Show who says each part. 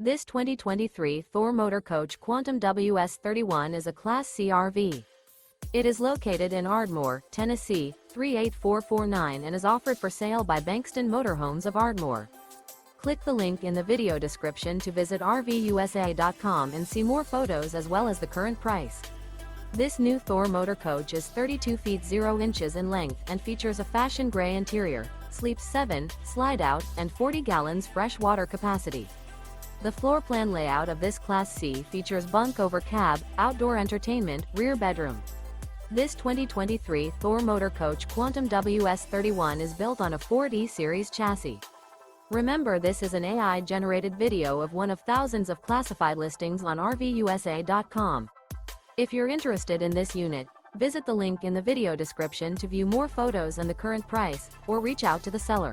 Speaker 1: This 2023 Thor Motor Coach Quantum WS31 is a Class C RV. It is located in Ardmore, Tennessee, 38449 and is offered for sale by Bankston Motorhomes of Ardmore. Click the link in the video description to visit RVUSA.com and see more photos as well as the current price. This new Thor Motor Coach is 32 feet 0 inches in length and features a fashion gray interior, sleeps 7, slide-out, and 40 gallons fresh water capacity. The floor plan layout of this Class C features bunk over cab, outdoor entertainment, rear bedroom. This 2023 Thor Motor Coach Quantum WS31 is built on a Ford E-Series chassis. Remember, this is an AI-generated video of one of thousands of classified listings on RVUSA.com. If you're interested in this unit, visit the link in the video description to view more photos and the current price, or reach out to the seller.